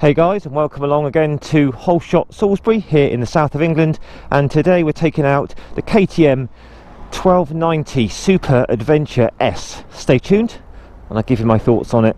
Hey guys, and welcome along again to Holeshot Salisbury here in the south of England, and today we're taking out the KTM 1290 Super Adventure S. Stay tuned and I'll give you my thoughts on it.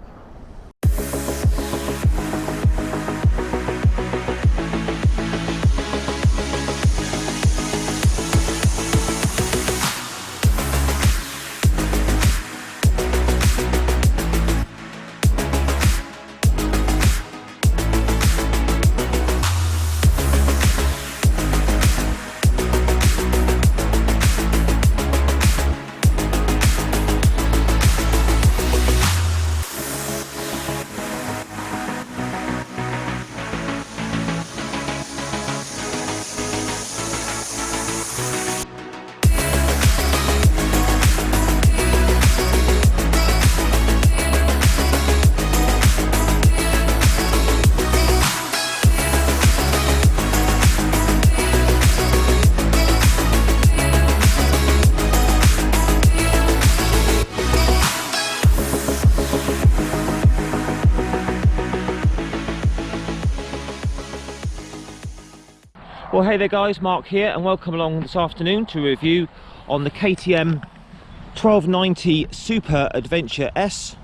Well, hey there guys, Mark here, and welcome along this afternoon to review on the KTM 1290 Super Adventure S.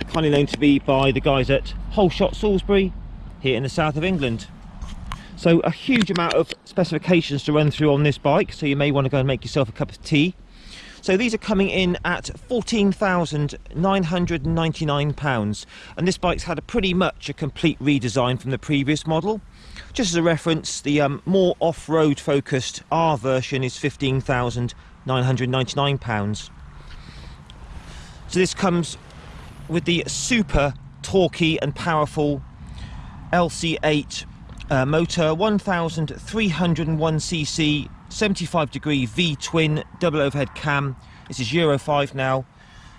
It's kindly known to me by the guys at Holeshot Salisbury here in the south of England. So a huge amount of specifications to run through on this bike, so you may want to go and make yourself a cup of tea. So these are coming in at £14,999, and this bike's had pretty much a complete redesign from the previous model. Just as a reference, the more off-road focused R version is £15,999. So this comes with the super torquey and powerful LC8 motor, 1301cc, 75-degree V-twin double overhead cam. This is Euro 5 now,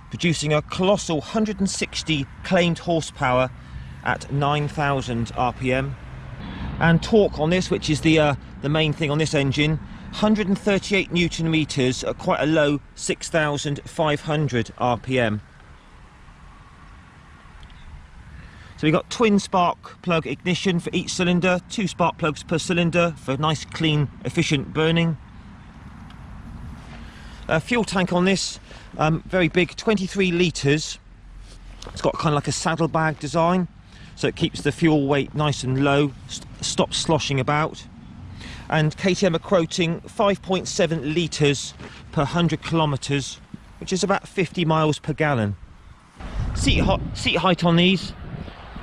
producing a colossal 160 claimed horsepower at 9,000 RPM. And torque on this, which is the main thing on this engine, 138 newton meters at quite a low 6,500 RPM. So we've got twin spark plug ignition for each cylinder, 2 spark plugs per cylinder for nice, clean, efficient burning. Fuel tank on this, very big, 23 litres. It's got kind of like a saddlebag design, so it keeps the fuel weight nice and low, stops sloshing about. And KTM are quoting 5.7 litres per 100 kilometres, which is about 50 miles per gallon. Seat height on these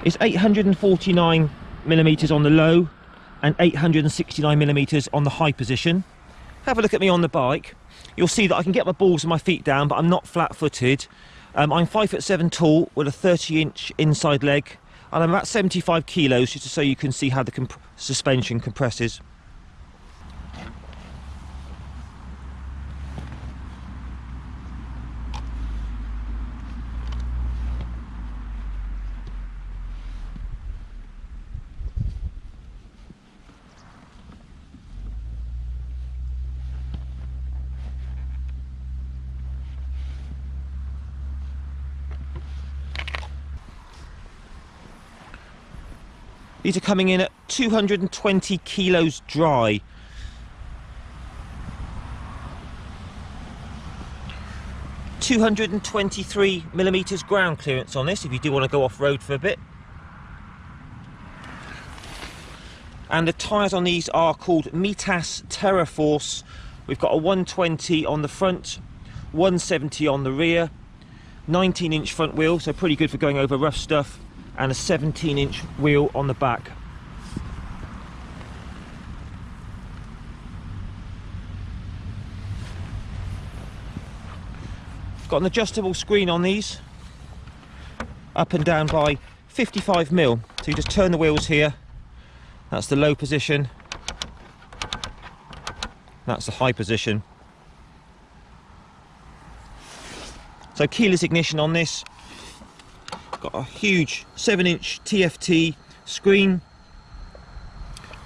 is 849 millimetres on the low and 869 millimetres on the high position. Have a look at me on the bike. You'll see that I can get my balls and my feet down, but I'm not flat-footed. I'm 5'7" tall with a 30-inch inside leg, and I'm about 75 kilos, just so you can see how the suspension compresses. These are coming in at 220 kilos dry. $223 millimeters ground clearance on this if you do want to go off-road for a bit. And the tyres on these are called Mitas Terra Force. We've got a 120 on the front, 170 on the rear, 19-inch front wheel, so pretty good for going over rough stuff, and a 17-inch wheel on the back. Got an adjustable screen on these, up and down by 55mm. So you just turn the wheels here, that's the low position, that's the high position. So keyless ignition on this. Got a huge 7-inch TFT screen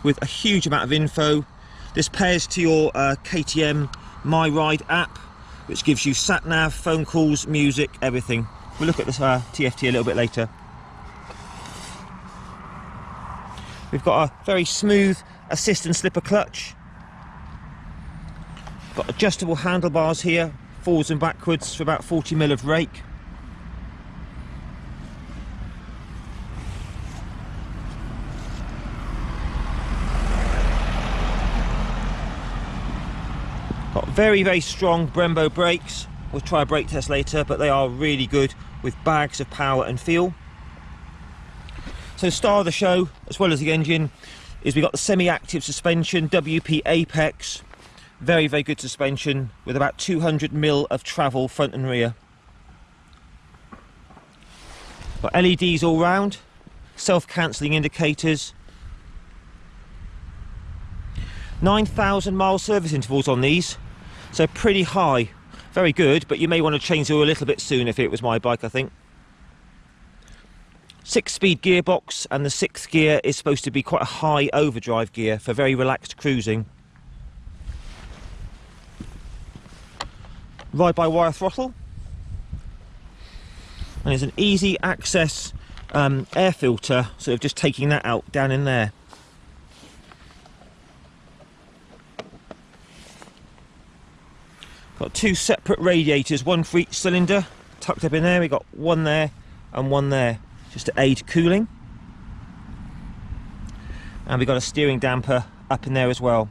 with a huge amount of info. This pairs to your KTM My Ride app, which gives you sat-nav, phone calls, music, everything. We'll look at this TFT a little bit later. We've got a very smooth assist and slipper clutch. Got adjustable handlebars here, forwards and backwards for about 40mm of rake. Got very, very strong Brembo brakes. We'll try a brake test later, but they are really good with bags of power and feel. So the star of the show, as well as the engine, is we've got the semi-active suspension, WP Apex. Very, very good suspension with about 200mm of travel front and rear. Got LEDs all round, self-cancelling indicators. 9,000 mile service intervals on these, so pretty high. Very good, but you may want to change the oil a little bit soon if it was my bike, I think. 6-speed gearbox, and the 6th gear is supposed to be quite a high overdrive gear for very relaxed cruising. Ride-by-wire throttle, and there's an easy access air filter, sort of just taking that out down in there. Got 2 separate radiators, one for each cylinder, tucked up in there. We've got one there and one there, just to aid cooling. And we've got a steering damper up in there as well.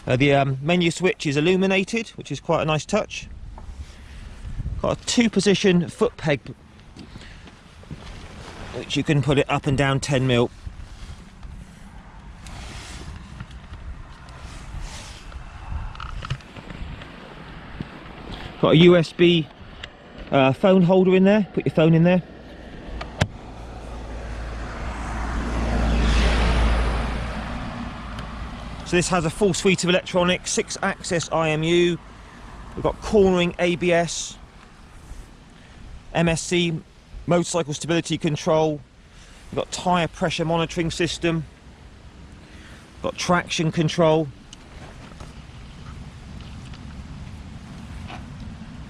The menu switch is illuminated, which is quite a nice touch. Got a 2-position foot peg, which you can put it up and down 10mm. Got a USB phone holder in there, put your phone in there. So this has a full suite of electronics, 6-axis IMU, we've got cornering ABS, MSC, motorcycle stability control, we've got tyre pressure monitoring system, got traction control,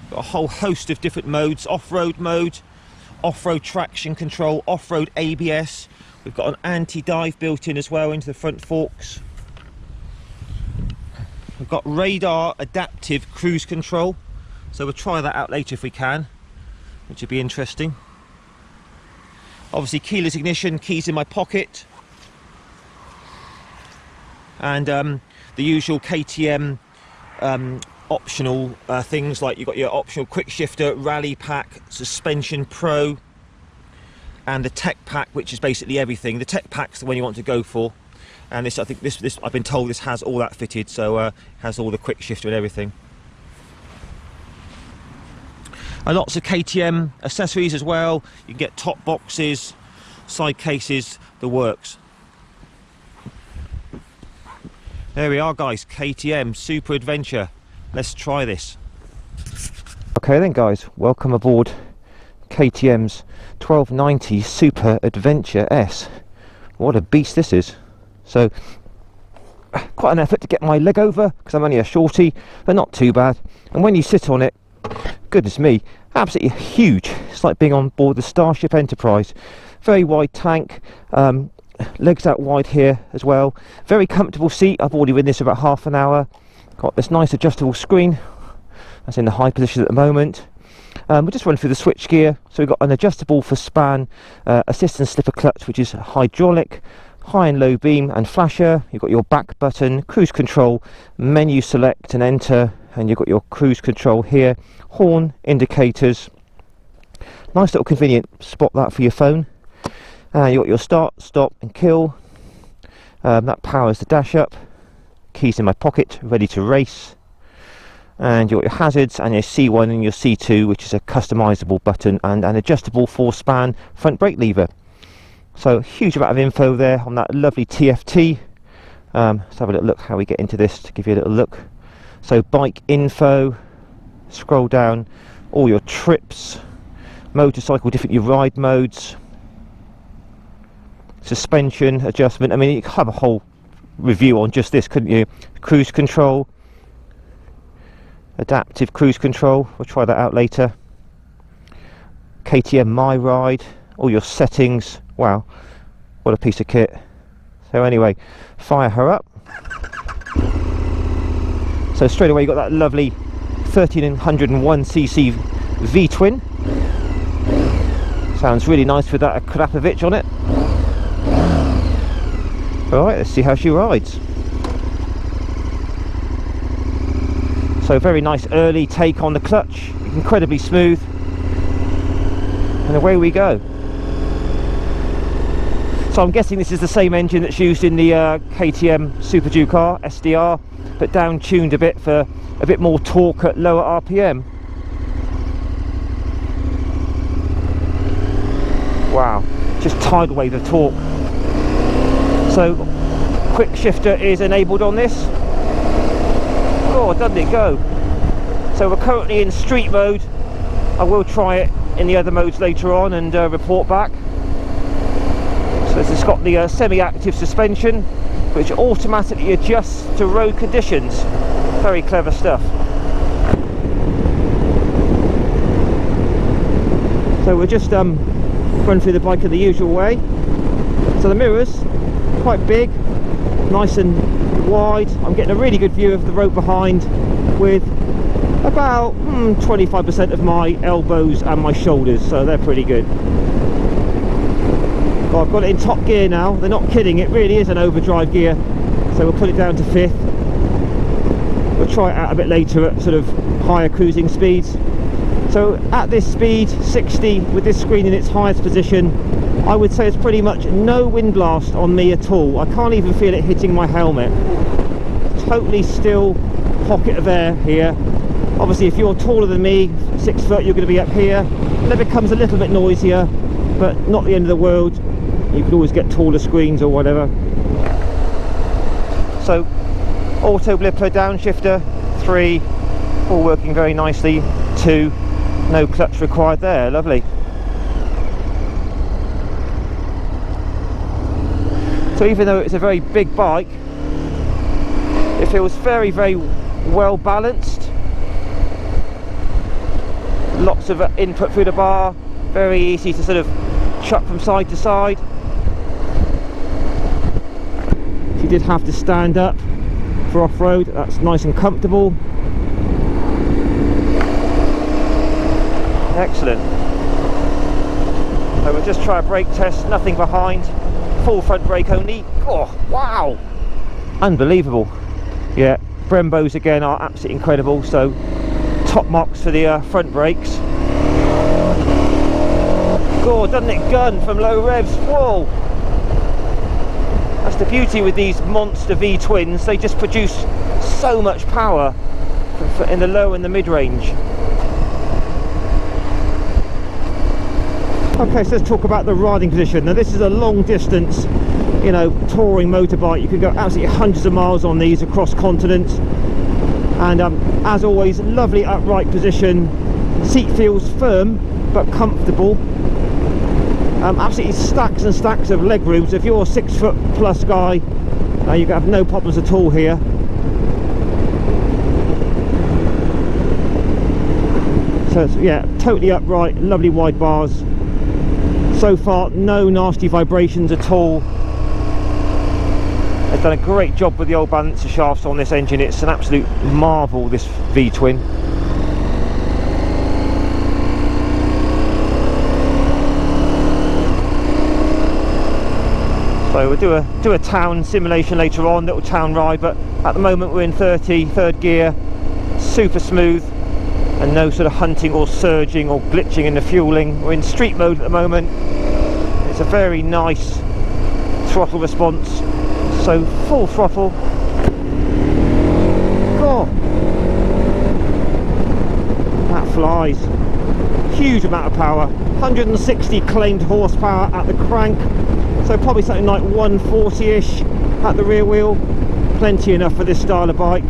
got a whole host of different modes, off-road mode, off-road traction control, off-road ABS, we've got an anti-dive built in as well into the front forks. We've got radar adaptive cruise control, so we'll try that out later if we can, which would be interesting. Obviously keyless ignition, keys in my pocket, and the usual KTM optional things, like you've got your optional quick shifter, rally pack, suspension pro, and the tech pack, which is basically everything. The tech pack's the one you want to go for. And this, I think this I've been told this has all that fitted, so has all the quick shifter and everything. Lots of KTM accessories as well. You can get top boxes, side cases, the works. There we are, guys. KTM Super Adventure. Let's try this. Okay then, guys, welcome aboard KTM's 1290 Super Adventure S. What a beast this is. So, quite an effort to get my leg over, because I'm only a shorty, but not too bad. And when you sit on it, goodness me, absolutely huge. It's like being on board the Starship Enterprise. Very wide tank, legs out wide here as well. Very comfortable seat. I've already ridden this for about half an hour. Got this nice adjustable screen. That's in the high position at the moment. We'll just run through the switch gear. So we've got an adjustable for span, assist and slipper clutch, which is hydraulic, high and low beam and flasher. You've got your back button, cruise control, menu select and enter, and you've got your cruise control here, horn, indicators. Nice little convenient spot that for your phone. You've got your start, stop and kill. That powers the dash up. Keys in my pocket, ready to race. And you've got your hazards and your C1 and your C2, which is a customizable button, and an adjustable 4-span front brake lever. So huge amount of info there on that lovely TFT. Let's have a little look how we get into this to give you a little look. So bike info, scroll down, all your trips, motorcycle, different your ride modes, suspension adjustment. I mean, you could have a whole review on just this, couldn't you? Cruise control, adaptive cruise control, we'll try that out later. KTM My Ride, all your settings. Wow, what a piece of kit. So anyway, fire her up. So straight away you got that lovely 1301cc V-twin. Sounds really nice with that Krapovic on it. Alright, let's see how she rides. So very nice early take on the clutch, incredibly smooth, and away we go. So I'm guessing this is the same engine that's used in the KTM Super Duke R SDR, but down tuned a bit for a bit more torque at lower RPM. Wow, just tidal wave of torque. So quick shifter is enabled on this. Oh, doesn't it go? So we're currently in street mode. I will try it in the other modes later on and report back. So this has got the semi-active suspension, which automatically adjusts to road conditions. Very clever stuff. So we'll just run through the bike in the usual way. So the mirrors, quite big, nice and wide. I'm getting a really good view of the road behind, with about 25% of my elbows and my shoulders, so they're pretty good. Well, I've got it in top gear now. They're not kidding, it really is an overdrive gear. So we'll put it down to 5th. We'll try it out a bit later at sort of higher cruising speeds. So at this speed, 60, with this screen in its highest position, I would say it's pretty much no wind blast on me at all. I can't even feel it hitting my helmet. Totally still pocket of air here. Obviously if you're taller than me, 6 foot, you're going to be up here, and it becomes a little bit noisier, but not the end of the world. You could always get taller screens or whatever. So auto blipper, downshifter, 3, all working very nicely. 2, no clutch required there, lovely. So even though it's a very big bike, it feels very, very well balanced. Lots of input through the bar, very easy to sort of chuck from side to side. If you did have to stand up for off-road, that's nice and comfortable. Excellent. So we'll just try a brake test, nothing behind. Full front brake only. Oh, wow! Unbelievable. Yeah, Brembos again are absolutely incredible. So top marks for the front brakes. God, doesn't it gun from low revs? Whoa! That's the beauty with these monster V-twins. They just produce so much power in the low and the mid-range. Okay, so let's talk about the riding position. Now this is a long distance, you know, touring motorbike. You can go absolutely hundreds of miles on these across continents. And as always, lovely upright position. Seat feels firm but comfortable. Absolutely stacks and stacks of leg room. So if you're a 6 foot plus guy, you have no problems at all here. So it's, yeah, totally upright, lovely wide bars. So far, no nasty vibrations at all. They've done a great job with the old balancer shafts on this engine. It's an absolute marvel, this V-twin. So we'll do a town simulation later on, little town ride, but at the moment we're in 30, 3rd gear, super smooth, and no sort of hunting or surging or glitching in the fueling. We're in street mode at the moment. It's a very nice throttle response, so full throttle. God, that flies. Huge amount of power, 160 claimed horsepower at the crank, so probably something like 140-ish at the rear wheel. Plenty enough for this style of bike.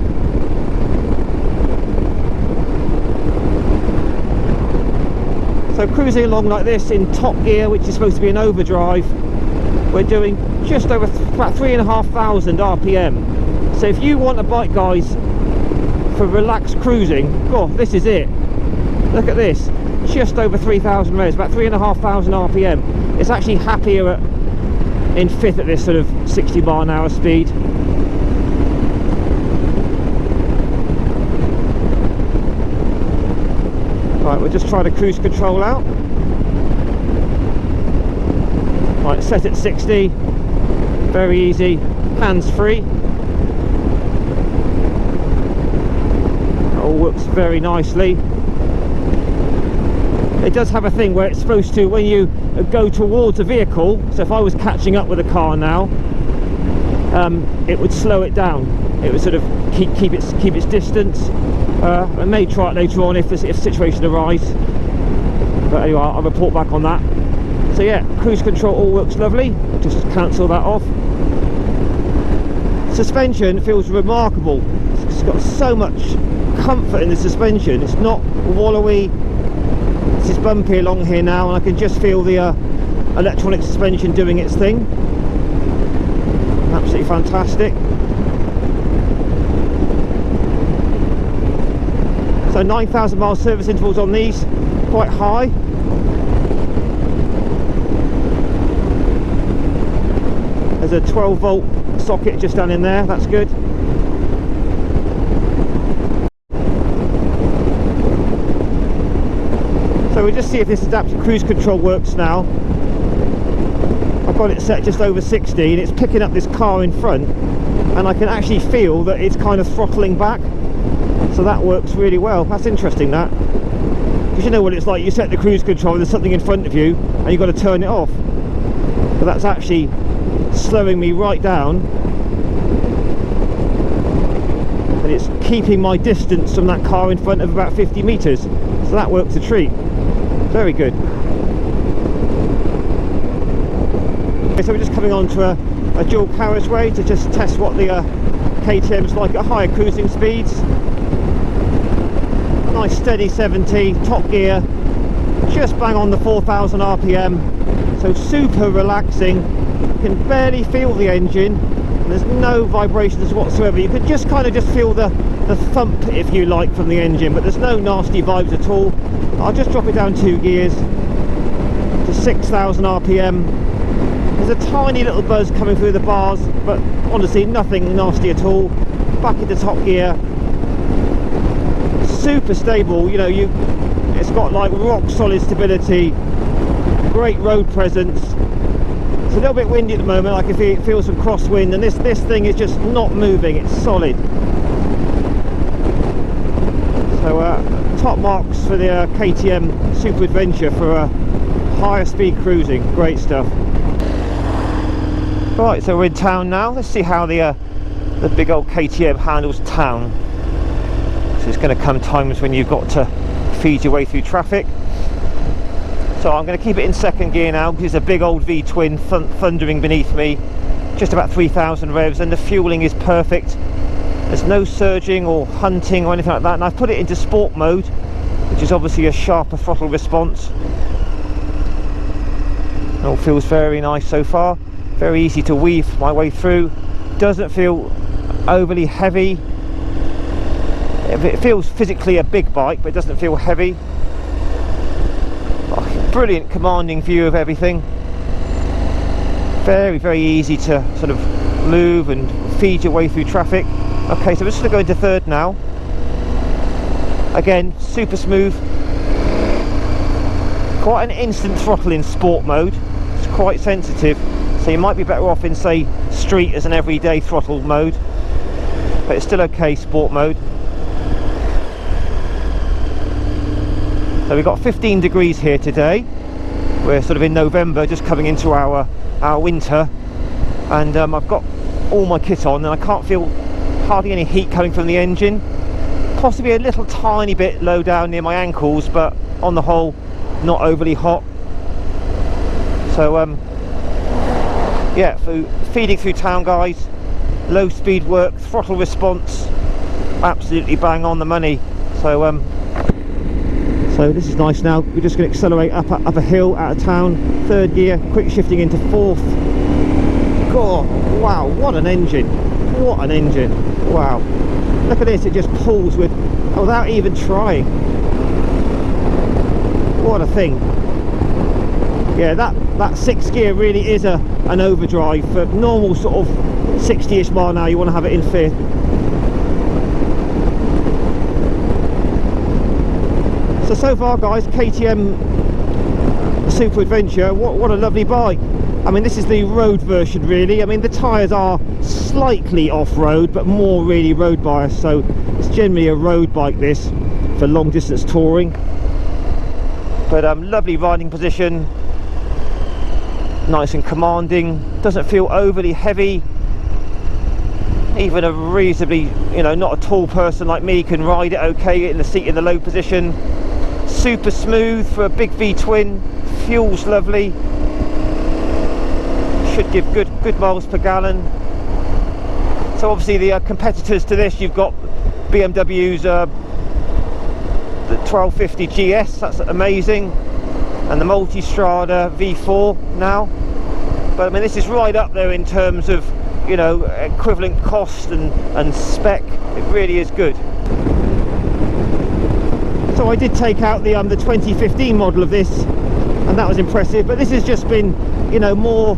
So cruising along like this in top gear, which is supposed to be an overdrive, we're doing just over about 3,500 RPM. So if you want a bike, guys, for relaxed cruising, God, this is it. Look at this, just over 3,000 revs, about 3,500 RPM. It's actually happier in fifth at this sort of 60 mile an hour speed. Right, we'll just try to cruise control out. Right, set at 60, very easy, hands free. All works very nicely. It does have a thing where it's supposed to, when you go towards a vehicle, so if I was catching up with a car now, it would slow it down. It would sort of keep its distance. I may try it later on if the situation arises. But anyway, I'll report back on that. So yeah, cruise control all works lovely. Just cancel that off. Suspension feels remarkable. It's got so much comfort in the suspension. It's not wallowy. It's bumpy along here now, and I can just feel the electronic suspension doing its thing. Absolutely fantastic. So 9,000 mile service intervals on these, quite high. There's a 12 volt socket just down in there, that's good. So we'll just see if this adaptive cruise control works now. I've got it set just over 60 and it's picking up this car in front, and I can actually feel that it's kind of throttling back. So that works really well. That's interesting, that. Because you know what it's like, you set the cruise control, there's something in front of you and you've got to turn it off. But that's actually slowing me right down. And it's keeping my distance from that car in front of about 50 metres. So that works a treat. Very good. Okay, so we're just coming on to a dual carriageway to just test what the KTM's like at higher cruising speeds. Nice steady 70, top gear, just bang on the 4,000 RPM, so super relaxing. You can barely feel the engine, there's no vibrations whatsoever. You could just kind of feel the thump, if you like, from the engine, but there's no nasty vibes at all. I'll just drop it down 2 gears to 6,000 RPM. There's a tiny little buzz coming through the bars, but honestly nothing nasty at all. Back into top gear. Super stable, you know, it's got like rock solid stability, great road presence. It's a little bit windy at the moment, I can feel some crosswind, and this thing is just not moving, it's solid. So top marks for the KTM Super Adventure for higher speed cruising, great stuff. Right, so we're in town now. Let's see how the big old KTM handles town. So it's going to come times when you've got to feed your way through traffic. So I'm going to keep it in second gear now because it's a big old V-twin thundering beneath me, just about 3,000 revs, and the fueling is perfect. There's no surging or hunting or anything like that, and I've put it into sport mode, which is obviously a sharper throttle response. It all feels very nice so far, very easy to weave my way through, doesn't feel overly heavy. It feels physically a big bike, but it doesn't feel heavy. Oh, brilliant commanding view of everything. Very, very easy to sort of move and feed your way through traffic. Okay, so we're just going to go into third now. Again, super smooth. Quite an instant throttle in sport mode. It's quite sensitive, so you might be better off in, say, street as an everyday throttle mode. But it's still okay, sport mode. So we've got 15 degrees here today. We're sort of in November, just coming into our winter. And I've got all my kit on and I can't feel hardly any heat coming from the engine. Possibly a little tiny bit low down near my ankles, but on the whole not overly hot. So yeah, feeding through town, guys. Low speed work, throttle response, absolutely bang on the money. So so this is nice now. We're just going to accelerate up a hill out of town, third gear, quick shifting into fourth. God, wow, what an engine, what an engine. Wow, look at this, it just pulls without even trying. kind of thing. Yeah, that 6th gear really is an overdrive. For normal sort of 60-ish mile an hour, you want to have it in 5th. So far guys, KTM Super Adventure, what a lovely bike. I mean, this is the road version really. I mean, the tyres are slightly off-road, but more really road bias, so it's generally a road bike this, for long distance touring. But lovely riding position, nice and commanding, doesn't feel overly heavy. Even a reasonably, not a tall person like me can ride it okay, get in the seat in the low position. Super smooth for a big V-twin, fuel's lovely, should give good miles per gallon. So obviously the competitors to this, you've got BMW's the 1250 GS, that's amazing, and the Multistrada V4 now. But I mean, this is right up there in terms of equivalent cost and spec. It really is good. So I did take out the 2015 model of this, and that was impressive, but this has just been more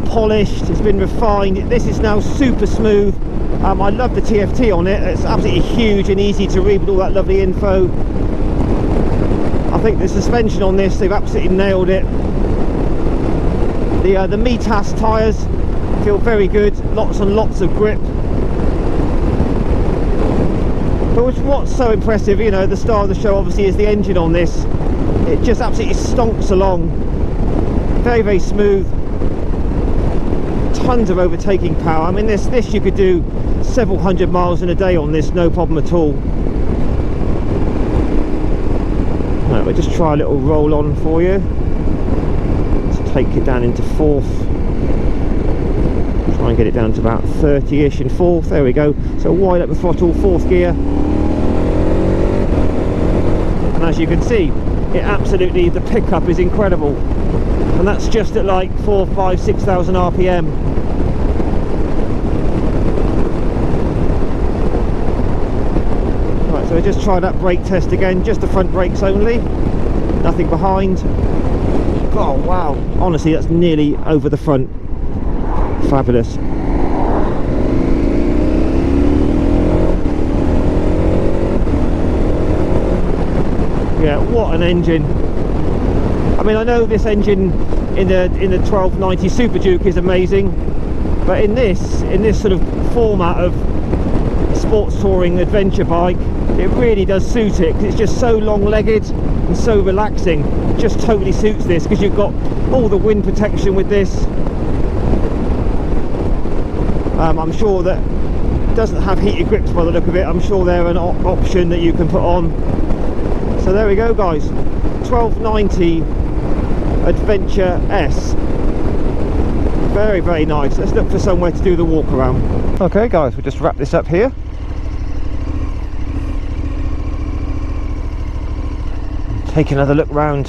polished, it's been refined. This is now super smooth. I love the TFT on it, it's absolutely huge and easy to read with all that lovely info. I think the suspension on this, they've absolutely nailed it. The Mitas tyres feel very good, lots and lots of grip. But what's so impressive, the star of the show obviously is the engine on this. It just absolutely stonks along, very, very smooth, tons of overtaking power. I mean, this you could do several hundred miles in a day on this, no problem at all. Right, we'll just try a little roll on for you. Let's take it down into 4th. Try and get it down to about 30-ish in 4th. There we go. So wide up the throttle, 4th gear. And as you can see, it absolutely, the pickup is incredible. And that's just at like 4,000, 5,000, 6,000 RPM. Right, so I just tried that brake test again, just the front brakes only, nothing behind. Oh wow, honestly that's nearly over the front. Fabulous. Yeah, what an engine. I mean, I know this engine in the 1290 Super Duke is amazing, but in this sort of format of sports touring adventure bike, it really does suit it, because it's just so long-legged and so relaxing. It just totally suits this, because you've got all the wind protection with this. I'm sure that it doesn't have heated grips by the look of it. I'm sure they're an option that you can put on. So there we go guys, 1290 Adventure S. Very, very nice. Let's look for somewhere to do the walk around. Okay guys, we'll just wrap this up here. Take another look round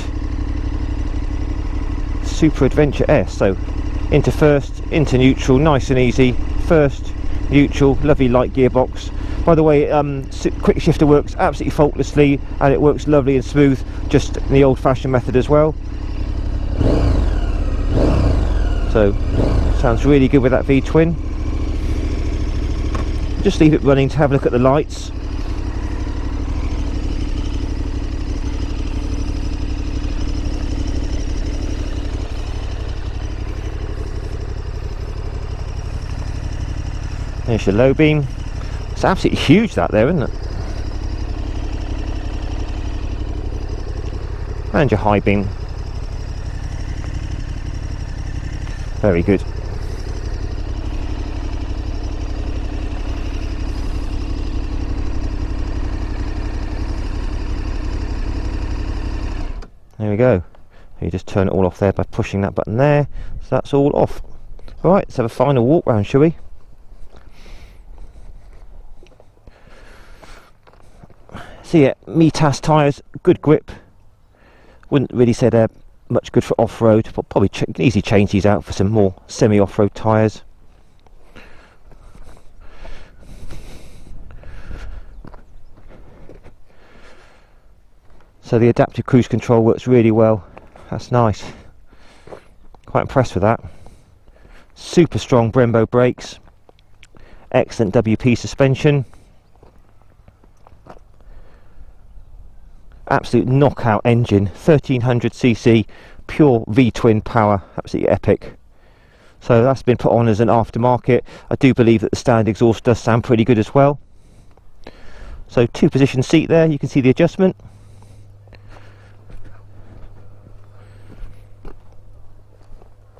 Super Adventure S. So into 1st, into neutral, nice and easy. 1st, neutral, lovely light gearbox. By the way, quick shifter works absolutely faultlessly, and it works lovely and smooth, just in the old-fashioned method as well. So sounds really good with that V-twin. Just leave it running to have a look at the lights. There's your low beam. It's absolutely huge that there, isn't it? And your high beam. Very good. There we go. You just turn it all off there by pushing that button there. So that's all off. Right, let's have a final walk round, shall we? So yeah, Mitas tyres, good grip. Wouldn't really say they're much good for off-road, but probably can easily change these out for some more semi-off-road tyres. So the adaptive cruise control works really well. That's nice. Quite impressed with that. Super strong Brembo brakes. Excellent WP suspension. Absolute knockout engine. 1300cc pure V-twin power. Absolutely epic. So that's been put on as an aftermarket. I do believe that the standard exhaust does sound pretty good as well. So 2-position seat there. You can see the adjustment.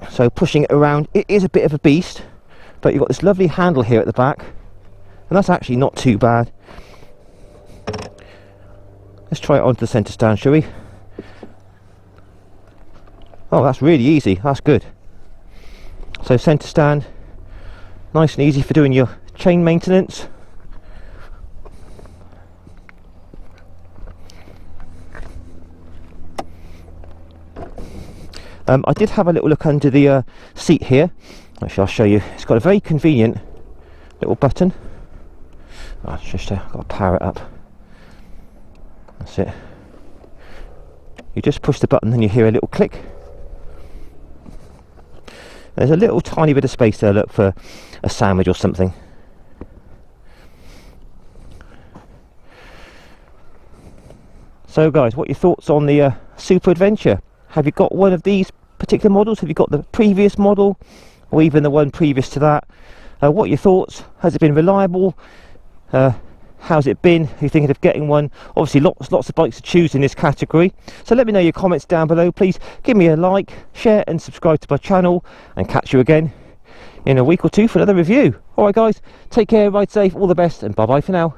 So pushing it around, it is a bit of a beast, but you've got this lovely handle here at the back, and that's actually not too bad. Let's try it onto the centre stand, shall we? Oh, that's really easy. That's good. So centre stand, nice and easy for doing your chain maintenance. I did have a little look under the seat here. Actually, I'll show you. It's got a very convenient little button. Oh, it's just got to power it up. That's it. You just push the button and you hear a little click. There's a little tiny bit of space there, look, for a sandwich or something. So guys, what are your thoughts on the Super Adventure? Have you got one of these particular models? Have you got the previous model, or even the one previous to that? What are your thoughts? Has it been reliable? How's it been? Are you thinking of getting one? Obviously lots of bikes to choose in this category, so let me know your comments down below. Please give me a like, share and subscribe to my channel, and catch you again in a week or two for another review. Alright guys, take care, ride safe, all the best, and bye bye for now.